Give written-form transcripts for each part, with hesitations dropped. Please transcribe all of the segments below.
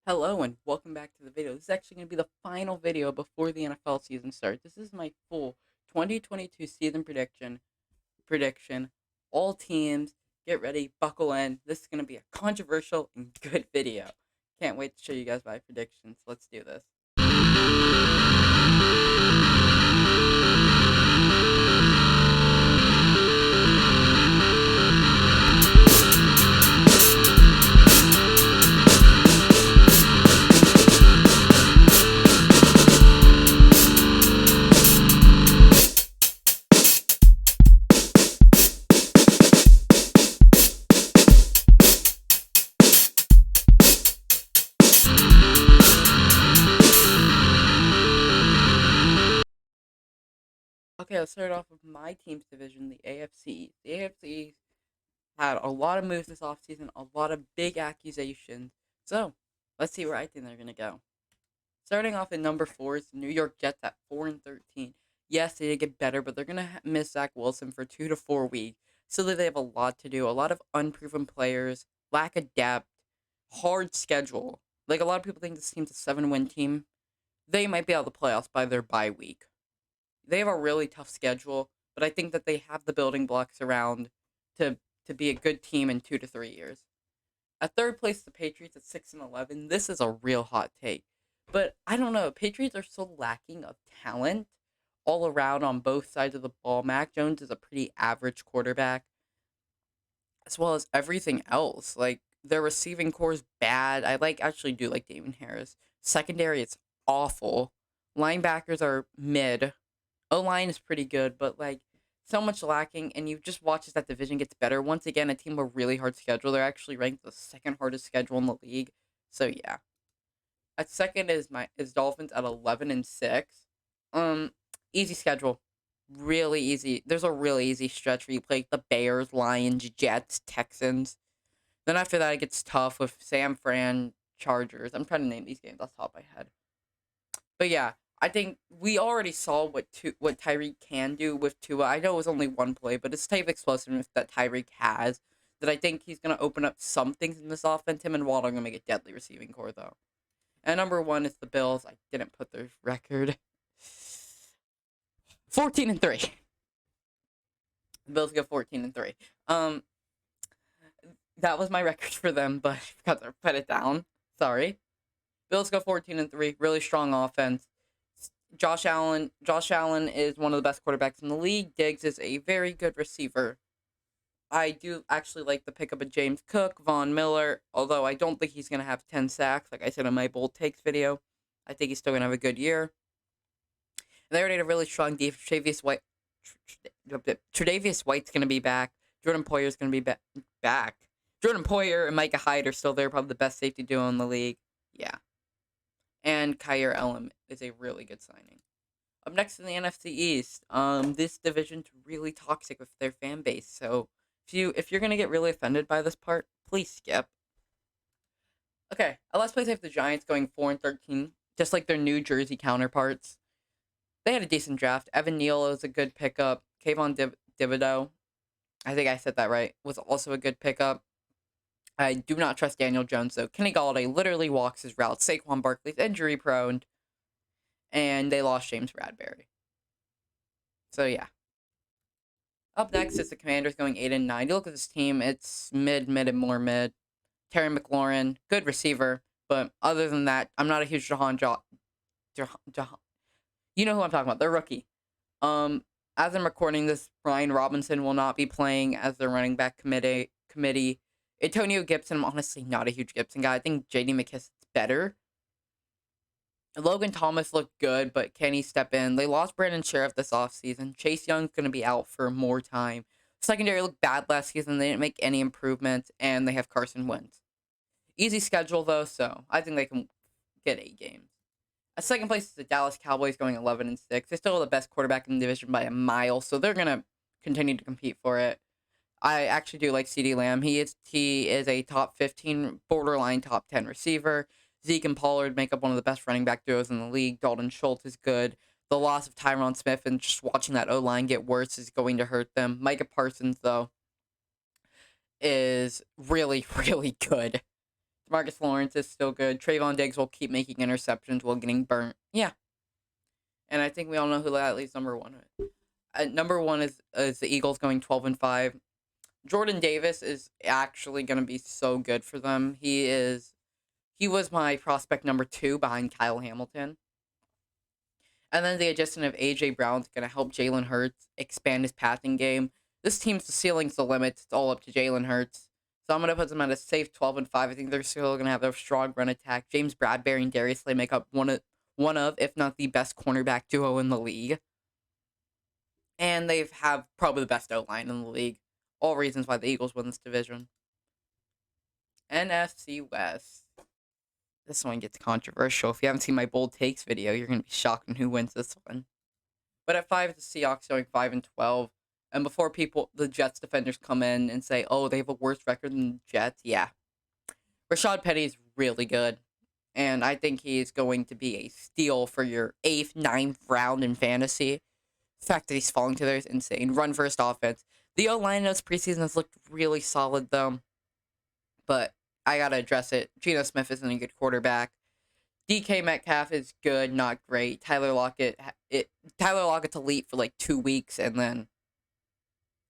Hello and welcome back to the video. This is actually going to be the final video before the NFL season starts. This is my full 2022 season prediction. All teams, get ready, buckle in. This is going to be a controversial and good video. Can't wait to show you guys my predictions. Let's do this. Okay, let's start off with my team's division, the AFC. The AFC had a lot of moves this offseason, a lot of big accusations. So, let's see where I think they're going to go. Starting off at number 4 is the New York Jets at 4-13. Yes, they did get better, but they're going to miss Zach Wilson for 2 to 4 weeks. So they have a lot to do, a lot of unproven players, lack of depth, hard schedule. Like, a lot of people think this team's a 7-win team. They might be out of the playoffs by their bye week. They have a really tough schedule, but I think that they have the building blocks around to be a good team in 2 to 3 years. At third place, the Patriots at 6-11. This is a real hot take. But I don't know. Patriots are so lacking of talent all around on both sides of the ball. Mac Jones is a pretty average quarterback, as well as everything else. Like, their receiving core is bad. Actually do like Damon Harris. Secondary, it's awful. Linebackers are mid. O-line is pretty good, but like so much lacking, and you just watch as that division gets better. Once again, a team with a really hard schedule. They're actually ranked the second hardest schedule in the league. So yeah. At second is Dolphins at 11-6. Um, Easy schedule, really easy. There's a really easy stretch where you play the Bears, Lions, Jets, Texans. Then after that, it gets tough with San Fran, Chargers. I'm trying to name these games off the top of my head. But yeah, I think we already saw what Tyreek can do with Tua. I know it was only one play, but it's type of explosiveness that Tyreek has that I think he's gonna open up some things in this offense. Him and Waddle are gonna make a deadly receiving core though. And number one is the Bills. I didn't put their record. 14-3. The Bills go 14-3. Um, that was my record for them, but I forgot to put it down. Sorry. Bills go 14-3. Really strong offense. Josh Allen is one of the best quarterbacks in the league. Diggs is a very good receiver. I do actually like the pickup of James Cook, Von Miller, although I don't think he's going to have 10 sacks, like I said in my bold takes video. I think he's still going to have a good year. And they already had a really strong defense. Tre'Davious White's going to be back. Jordan Poyer's going to be back. Jordan Poyer and Micah Hyde are still there, probably the best safety duo in the league. Yeah. And Kyer Elam is a really good signing. Up next in the NFC East, this division's really toxic with their fan base. So if you're gonna get really offended by this part, please skip. Okay, at last place I have the Giants going 4-13, just like their New Jersey counterparts. They had a decent draft. Evan Neal is a good pickup. Kayvon Thibodeaux, I think I said that right, was also a good pickup. I do not trust Daniel Jones though. Kenny Golladay literally walks his route. Saquon Barkley's injury prone, and they lost James Bradbury. So yeah. Up next is the Commanders going 8-9. You look at this team; it's mid, and more mid. Terry McLaurin, good receiver, but other than that, I'm not a huge you know who I'm talking about. They're rookie. As I'm recording this, Brian Robinson will not be playing as the running back committee. Antonio Gibson, I'm honestly not a huge Gibson guy. I think J.D. McKisson's better. Logan Thomas looked good, but can he step in? They lost Brandon Sheriff this offseason. Chase Young's going to be out for more time. Secondary looked bad last season. They didn't make any improvements, and they have Carson Wentz. Easy schedule, though, so I think they can get 8 games. At second place is the Dallas Cowboys going 11-6. They still have the best quarterback in the division by a mile, so they're going to continue to compete for it. I actually do like CeeDee Lamb. He is a top 15, borderline top 10 receiver. Zeke and Pollard make up one of the best running back duos in the league. Dalton Schultz is good. The loss of Tyron Smith and just watching that O-line get worse is going to hurt them. Micah Parsons, though, is really, really good. DeMarcus Lawrence is still good. Trayvon Diggs will keep making interceptions while getting burnt. Yeah. And I think we all know who that leaves number one. Number one is the Eagles going 12-5. Jordan Davis is actually going to be so good for them. He was my prospect number 2 behind Kyle Hamilton. And then the addition of A.J. Brown is going to help Jalen Hurts expand his passing game. This team's the ceiling's the limit. It's all up to Jalen Hurts. So I'm going to put them at a safe 12-5. I think they're still going to have a strong run attack. James Bradbury and Darius Slay make up one of, if not the best cornerback duo in the league. And they have probably the best O-line in the league. All reasons why the Eagles win this division. NFC West. This one gets controversial. If you haven't seen my bold takes video, you're going to be shocked on who wins this one. But at 5, the Seahawks going 5-12. And before the Jets defenders come in and say, oh, they have a worse record than the Jets, yeah. Rashad Penny is really good. And I think he is going to be a steal for your 8th, 9th round in fantasy. The fact that he's falling to there is insane. Run first offense. The O-line in this preseason has looked really solid, though. But I got to address it. Geno Smith isn't a good quarterback. DK Metcalf is good, not great. Tyler Lockett's elite for like 2 weeks and then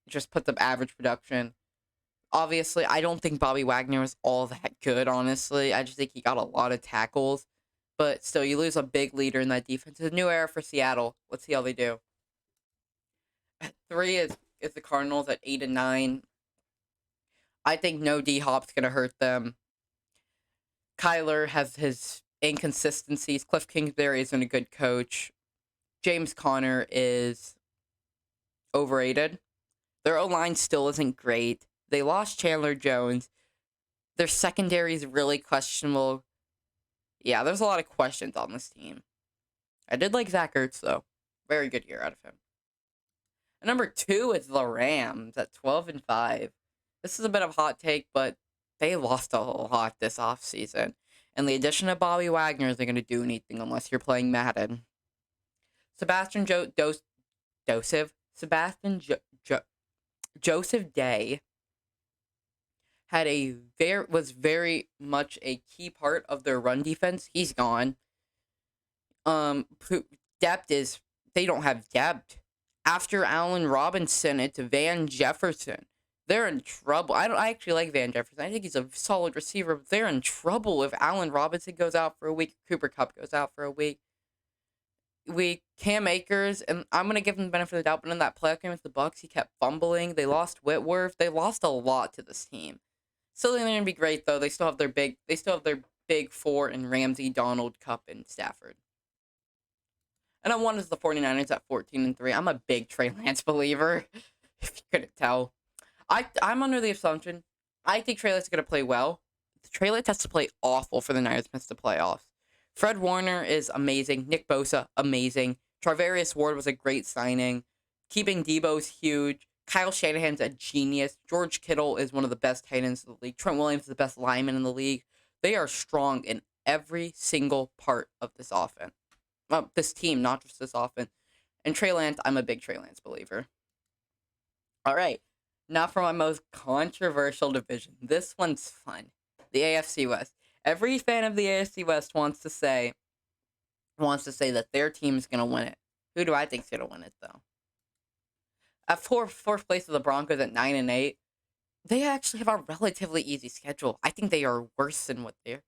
just put the average production. Obviously, I don't think Bobby Wagner was all that good, honestly. I just think he got a lot of tackles. But still, you lose a big leader in that defense. It's a new era for Seattle. Let's see how they do. At 3 is the Cardinals at 8-9. I think no D-Hop's going to hurt them. Kyler has his inconsistencies. Cliff Kingsbury isn't a good coach. James Conner is overrated. Their O-line still isn't great. They lost Chandler Jones. Their secondary is really questionable. Yeah, there's a lot of questions on this team. I did like Zach Ertz, though. Very good year out of him. And number 2 is the Rams at 12-5. This is a bit of a hot take, but they lost a whole lot this offseason. And the addition of Bobby Wagner isn't going to do anything unless you're playing Madden. Joseph Day was very much a key part of their run defense. He's gone. They don't have depth. After Allen Robinson, it's Van Jefferson. They're in trouble. I actually like Van Jefferson. I think he's a solid receiver, but they're in trouble if Allen Robinson goes out for a week, Cooper Kupp goes out for a week. Cam Akers, and I'm going to give him the benefit of the doubt, but in that playoff game with the Bucs, he kept fumbling. They lost Whitworth. They lost a lot to this team. Still, they're going to be great, though. They still have their big 4 in Ramsey, Donald, Kupp, and Stafford. And on 1 is the 49ers at 14-3. I'm a big Trey Lance believer, if you couldn't tell. I'm under the assumption, I think Trey Lance is going to play well. Trey Lance has to play awful for the Niners to miss the playoffs. Fred Warner is amazing. Nick Bosa, amazing. Charvarius Ward was a great signing. Keeping Debo's huge. Kyle Shanahan's a genius. George Kittle is one of the best tight ends in the league. Trent Williams is the best lineman in the league. They are strong in every single part of this offense. This team, not just this offense. And Trey Lance, I'm a big Trey Lance believer. All right. Now for my most controversial division. This one's fun. The AFC West. Every fan of the AFC West wants to say that their team is going to win it. Who do I think is going to win it, though? At fourth place of the Broncos at 9-8, they actually have a relatively easy schedule. I think they are worse than what they're.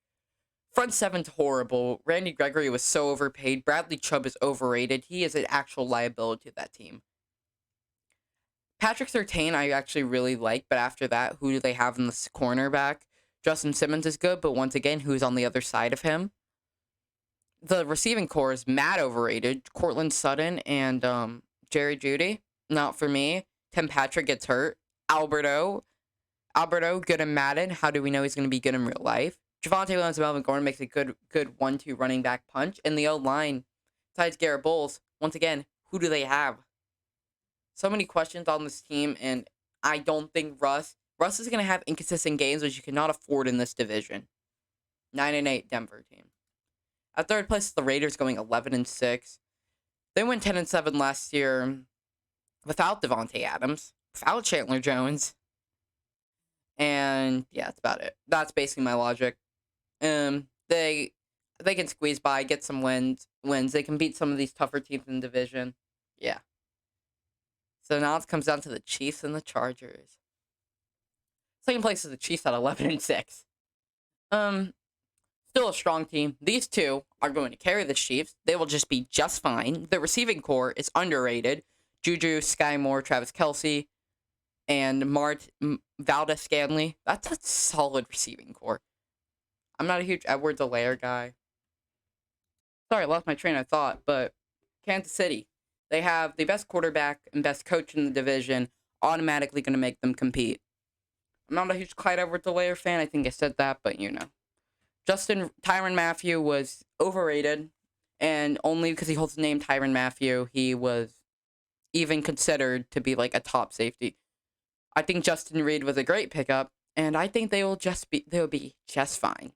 Front seven's horrible. Randy Gregory was so overpaid. Bradley Chubb is overrated. He is an actual liability to that team. Patrick Surtain I actually really like, but after that, who do they have in the cornerback? Justin Simmons is good, but once again, who's on the other side of him? The receiving core is mad overrated. Cortland Sutton and Jerry Jeudy, not for me. Tim Patrick gets hurt. Alberto, good in Madden. How do we know he's going to be good in real life? Javonte Williams and Melvin Gordon makes a good 1-2 running back punch. And the O-line, besides Garrett Bowles, once again, who do they have? So many questions on this team, and I don't think Russ is going to have inconsistent games, which you cannot afford in this division. 9-8 Denver team. At third place, the Raiders going 11-6. They went 10-7 last year without Devontae Adams, without Chandler Jones. And yeah, that's about it. That's basically my logic. They can squeeze by, get some wins. They can beat some of these tougher teams in the division. Yeah. So now it comes down to the Chiefs and the Chargers. Second place is the Chiefs at 11-6. Still a strong team. These two are going to carry the Chiefs. They will just be just fine. The receiving core is underrated. Juju, Sky Moore, Travis Kelce, and Valdez-Scantling. That's a solid receiving core. I'm not a huge Edwards-Helaire guy. Sorry, I lost my train of thought, but Kansas City. They have the best quarterback and best coach in the division, automatically going to make them compete. I'm not a huge Clyde Edwards-Helaire fan. I think I said that, but you know. Tyrann Mathieu was overrated, and only because he holds the name Tyrann Mathieu, he was even considered to be like a top safety. I think Justin Reed was a great pickup, and I think they will be just fine.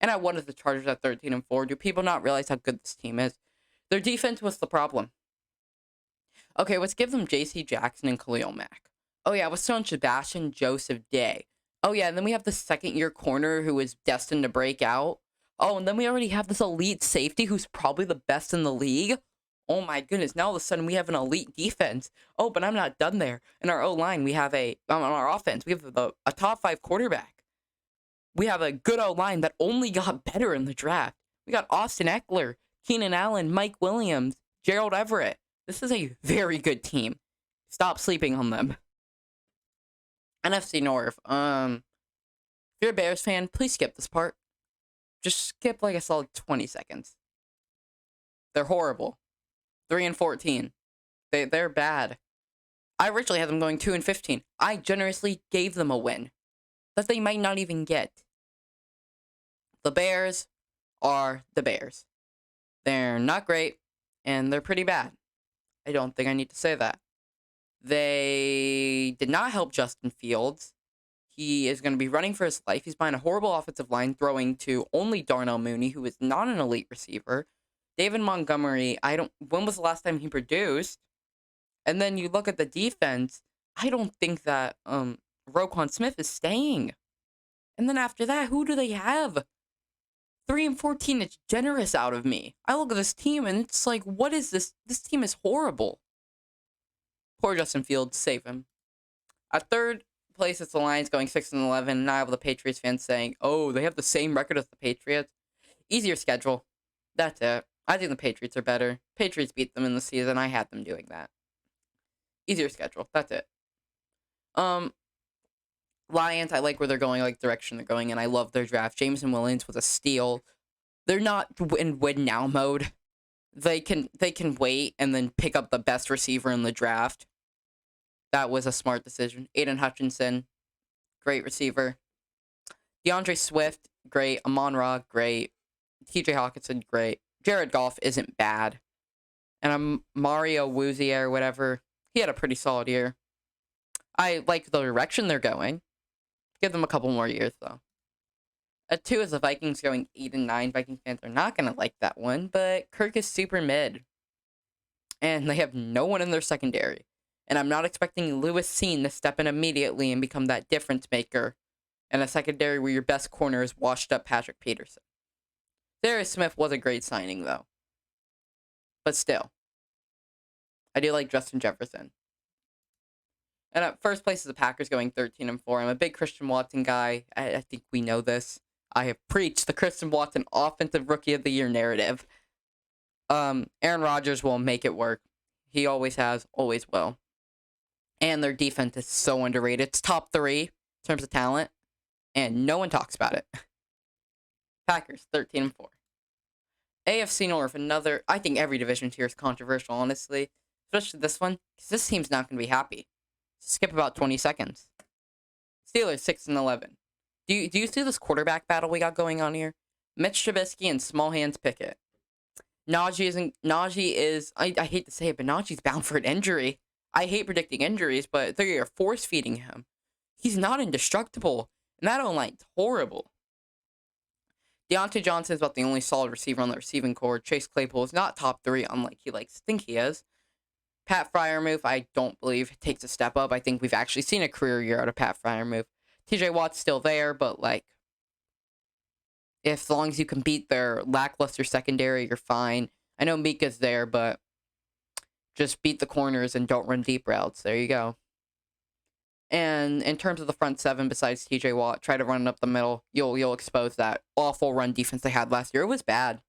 And I wanted the Chargers at 13-4. Do people not realize how good this team is? Their defense was the problem. Okay, let's give them J.C. Jackson and Khalil Mack. Oh yeah, let's throw in Sebastian Joseph Day. Oh yeah, and then we have the second-year corner who is destined to break out. Oh, and then we already have this elite safety who's probably the best in the league. Oh my goodness, now all of a sudden we have an elite defense. Oh, but I'm not done there. In our O-line, we have on our offense, we have a top 5 quarterback. We have a good O-line that only got better in the draft. We got Austin Eckler, Keenan Allen, Mike Williams, Gerald Everett. This is a very good team. Stop sleeping on them. NFC North. If you're a Bears fan, please skip this part. Just skip like a solid 20 seconds. They're horrible. 3-14. They're bad. I originally had them going 2-15. I generously gave them a win that they might not even get. The Bears are the Bears. They're not great, and they're pretty bad. I don't think I need to say that. They did not help Justin Fields. He is going to be running for his life. He's behind a horrible offensive line, throwing to only Darnell Mooney, who is not an elite receiver. David Montgomery, when was the last time he produced? And then you look at the defense, I don't think that Roquan Smith is staying. And then after that, who do they have? 3-14, it's generous out of me. I look at this team and it's like, what is this? This team is horrible. Poor Justin Fields, save him. At third place, it's the Lions going 6-11, and I have the Patriots fans saying, oh, they have the same record as the Patriots. Easier schedule. That's it. I think the Patriots are better. Patriots beat them in the season. I had them doing that. Easier schedule. That's it. Lions, I like where they're going, I like the direction they're going, and I love their draft. Jameson Williams was a steal. They're not in win now mode. They can wait and then pick up the best receiver in the draft. That was a smart decision. Aiden Hutchinson, great receiver. DeAndre Swift, great. Amon-Ra, great. TJ Hawkinson, great. Jared Goff isn't bad. And Mario Woozier or whatever, he had a pretty solid year. I like the direction they're going. Give them a couple more years, though. At 2 is the Vikings going 8-9. Vikings fans are not going to like that one, but Kirk is super mid. And they have no one in their secondary. And I'm not expecting Lewis Cine to step in immediately and become that difference maker in a secondary where your best corner is washed up Patrick Peterson. Darius Smith was a great signing, though. But still, I do like Justin Jefferson. And at first place is the Packers going 13-4. I'm a big Christian Watson guy. I think we know this. I have preached the Christian Watson Offensive Rookie of the Year narrative. Aaron Rodgers will make it work. He always has, always will. And their defense is so underrated. It's top 3 in terms of talent, and no one talks about it. Packers, 13-4. AFC North, another... I think every division here is controversial, honestly. Especially this one, because this team's not going to be happy. Skip about 20 seconds. Steelers, 6-11. Do you see this quarterback battle we got going on here? Mitch Trubisky and Small Hands Pickett. Najee is... I hate to say it, but Najee's bound for an injury. I hate predicting injuries, but they are force-feeding him. He's not indestructible. And that O-line's horrible. Deontay Johnson is about the only solid receiver on the receiving core. Chase Claypool is not top 3, unlike he likes to think he is. Pat Freiermuth, I don't believe takes a step up. I think we've actually seen a career year out of Pat Freiermuth. TJ Watt's still there, but, like, If as long as you can beat their lackluster secondary, you're fine. I know Mika's there, but just beat the corners and don't run deep routes. There you go. And in terms of the front seven, besides TJ Watt, try to run it up the middle. You'll expose that awful run defense they had last year. It was bad.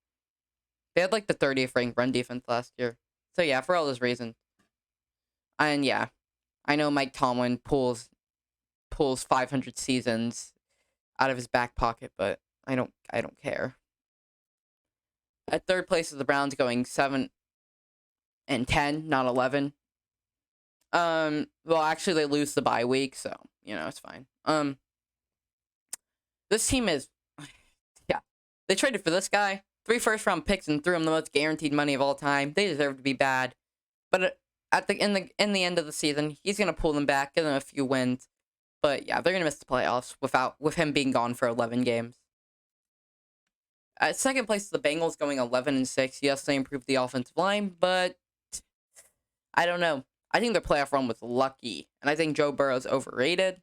They had like the 30th ranked run defense last year. So yeah, for all those reasons. And yeah, I know Mike Tomlin pulls 500 seasons out of his back pocket, but I don't care. At third place is the Browns, going 7-10, not 11. Well, actually, they lose the bye week, so it's fine. This team is, yeah, they traded for this guy, 3 first-round picks, and threw him the most guaranteed money of all time. They deserve to be bad, but in the end of the season, he's gonna pull them back, give them a few wins. But yeah, they're gonna miss the playoffs with him being gone for 11 games. At second place is the Bengals, going 11-6. Yes, they improved the offensive line, but I don't know. I think their playoff run was lucky, and I think Joe Burrow's overrated.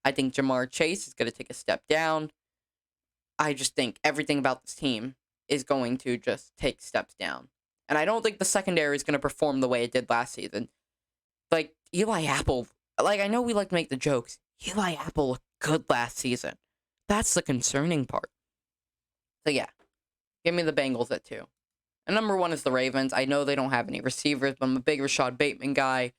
I think Jamar Chase is going to take a step down. I just think everything about this team is going to just take steps down. And I don't think the secondary is going to perform the way it did last season. Like, Eli Apple, I know we like to make the jokes. Eli Apple looked good last season. That's the concerning part. So yeah, give me the Bengals at 2. And number 1 is the Ravens. I know they don't have any receivers, but I'm a big Rashad Bateman guy.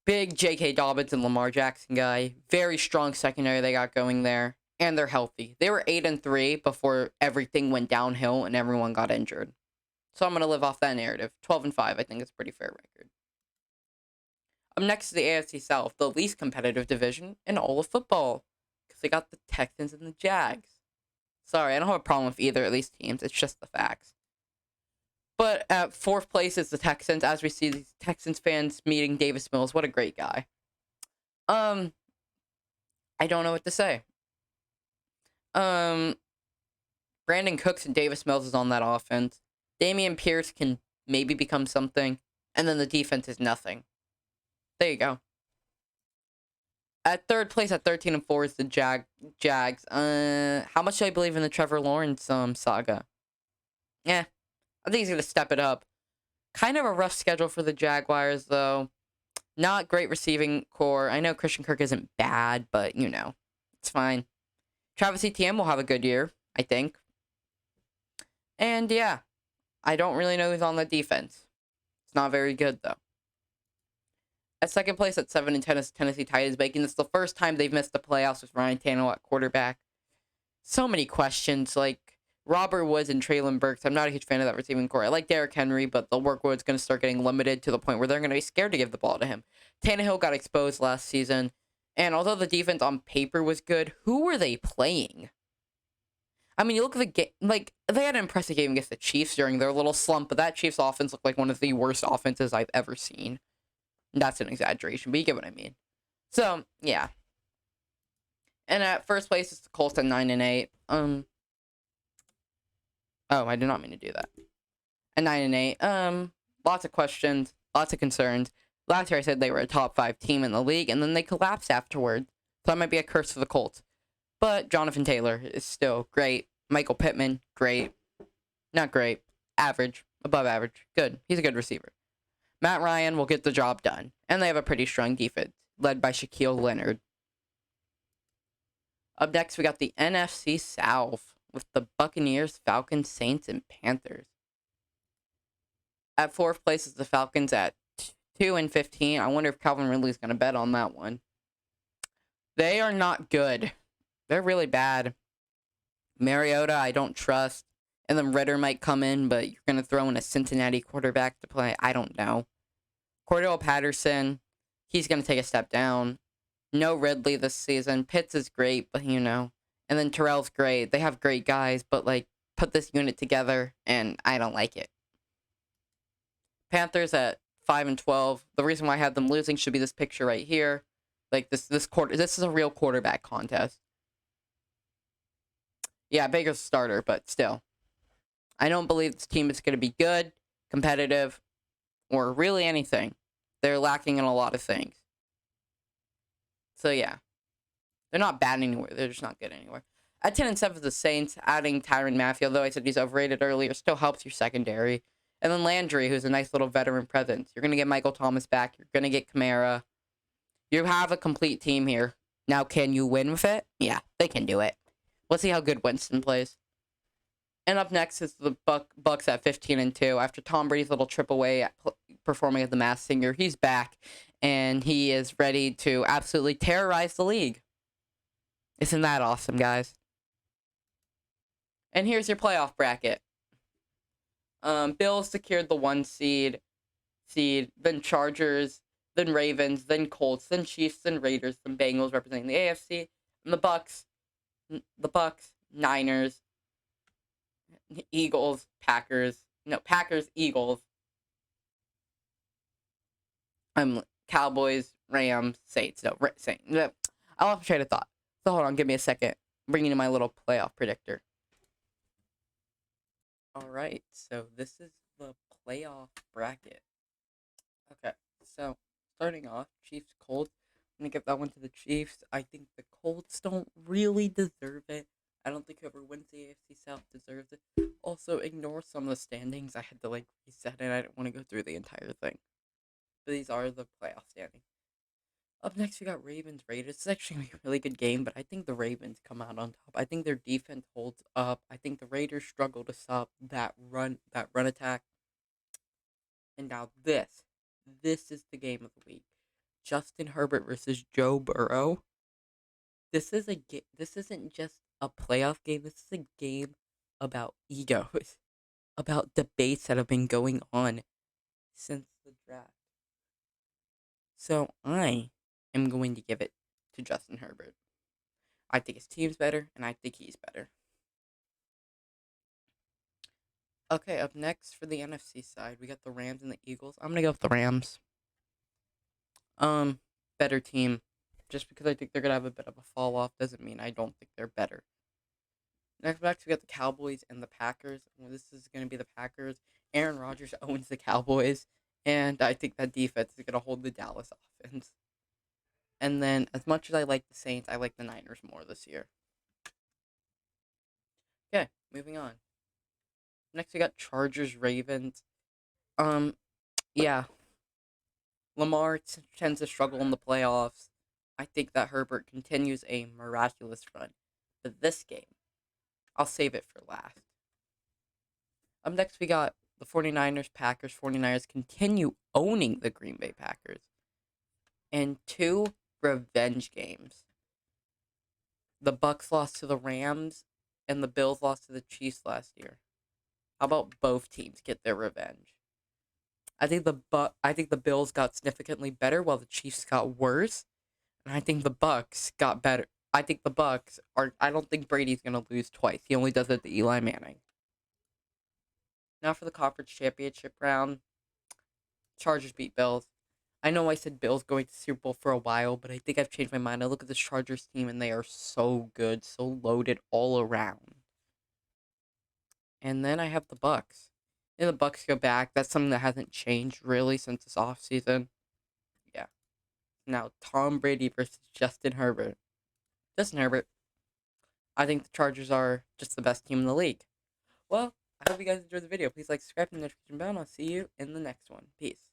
Big J.K. Dobbins and Lamar Jackson guy. Very strong secondary they got going there. And they're healthy. They were 8-3 before everything went downhill and everyone got injured. So I'm going to live off that narrative. 12-5, I think is a pretty fair record. Up next is the AFC South, the least competitive division in all of football. Because they got the Texans and the Jags. Sorry, I don't have a problem with either of these teams. It's just the facts. But at 4th place is the Texans, as we see these Texans fans meeting Davis Mills. What a great guy. I don't know what to say. Brandon Cooks and Davis Mills is on that offense. Dameon Pierce can maybe become something. And then the defense is nothing. There you go. At 3rd place, at 13-4, is the Jags. How much do I believe in the Trevor Lawrence saga? Yeah, I think he's going to step it up. Kind of a rough schedule for the Jaguars, though. Not great receiving core. I know Christian Kirk isn't bad, but, it's fine. Travis Etienne will have a good year, I think. And, yeah, I don't really know who's on the defense. It's not very good, though. At 2nd place, at 7-10, is Tennessee Titans, making this the first time they've missed the playoffs with Ryan Tannehill at quarterback. So many questions, like Robert Woods and Treylon Burks. I'm not a huge fan of that receiving core. I like Derrick Henry, but the workload's going to start getting limited to the point where they're going to be scared to give the ball to him. Tannehill got exposed last season, and although the defense on paper was good, who were they playing? I mean, you look at the game, they had an impressive game against the Chiefs during their little slump, but that Chiefs offense looked like one of the worst offenses I've ever seen. That's an exaggeration, but you get what I mean. So, yeah. And at 1st place is the Colts at 9-8. Oh, I did not mean to do that. At 9-8. Lots of questions, lots of concerns. Last year I said they were a top 5 team in the league, and then they collapsed afterward. So that might be a curse for the Colts. But Jonathan Taylor is still great. Michael Pittman, great. Not great. Average. Above average. Good. He's a good receiver. Matt Ryan will get the job done. And they have a pretty strong defense, led by Shaquille Leonard. Up next, we got the NFC South with the Buccaneers, Falcons, Saints, and Panthers. At 4th place is the Falcons at 2-15. I wonder if Calvin Ridley's going to bet on that one. They are not good. They're really bad. Mariota, I don't trust. And then Ritter might come in, but you're going to throw in a Cincinnati quarterback to play. I don't know. Cordell Patterson, he's going to take a step down. No Ridley this season. Pitts is great, but And then Terrell's great. They have great guys, but, put this unit together, and I don't like it. Panthers at 5-12. The reason why I have them losing should be this picture right here. This is a real quarterback contest. Yeah, Baker's a starter, but still. I don't believe this team is going to be good, competitive, or really anything. They're lacking in a lot of things. So, yeah. They're not bad anywhere. They're just not good anywhere. At 10-7, the Saints, adding Tyrann Mathieu, though I said he's overrated earlier, still helps your secondary. And then Landry, who's a nice little veteran presence. You're going to get Michael Thomas back. You're going to get Kamara. You have a complete team here. Now, can you win with it? Yeah, they can do it. Let's see how good Winston plays. And up next is the Bucks at 15-2. After Tom Brady's little trip away at performing at the Masked Singer, he's back, and he is ready to absolutely terrorize the league. Isn't that awesome, guys? And here's your playoff bracket. Bills secured the 1 seed, then Chargers, then Ravens, then Colts, then Chiefs, then Raiders, then Bengals representing the AFC, and the Bucks, Niners, Eagles, Packers, Eagles, Cowboys, Rams, Saints. Saints. I'll have to try to thought. So hold on, give me a second. Bringing in my little playoff predictor. All right, so this is the playoff bracket. Okay, so starting off, Chiefs, Colts. I'm going to give that one to the Chiefs. I think the Colts don't really deserve it. I don't think whoever wins the AFC South deserves it. Also, ignore some of the standings. I had to, reset it. I didn't want to go through the entire thing. But these are the playoff standings. Up next, we got Ravens, Raiders. It's actually going to be a really good game, but I think the Ravens come out on top. I think their defense holds up. I think the Raiders struggle to stop that run attack. And now this is the game of the week. Justin Herbert versus Joe Burrow. This isn't just a playoff game. This is a game about egos, about debates that have been going on since the draft. So I am going to give it to Justin Herbert. I think his team's better, and I think he's better. Okay, up next for the NFC side, we got the Rams and the Eagles. I'm gonna go with the Rams. Better team. Just because I think they're gonna have a bit of a fall off doesn't mean I don't think they're better. Next, we got the Cowboys and the Packers. This is gonna be the Packers. Aaron Rodgers owns the Cowboys, and I think that defense is gonna hold the Dallas offense. And then, as much as I like the Saints, I like the Niners more this year. Okay, moving on. Next, we got Chargers, Ravens. Yeah. Lamar tends to struggle in the playoffs. I think that Herbert continues a miraculous run. But this game, I'll save it for last. Up next, we got the 49ers, Packers. 49ers continue owning the Green Bay Packers. And 2 revenge games. The Bucks lost to the Rams, and the Bills lost to the Chiefs last year. How about both teams get their revenge? I think the Bills got significantly better while the Chiefs got worse, and I think the Bucks got better. I don't think Brady's gonna lose twice. He only does it to Eli Manning. Now for the conference championship round, Chargers beat Bills. I know I said Bills going to Super Bowl for a while, but I think I've changed my mind. I look at this Chargers team, and they are so good, so loaded all around. And then I have the Bucks. And the Bucks go back. That's something that hasn't changed really since this offseason. Yeah. Now, Tom Brady versus Justin Herbert. Justin Herbert. I think the Chargers are just the best team in the league. Well, I hope you guys enjoyed the video. Please like, subscribe, and notification bell, and I'll see you in the next one. Peace.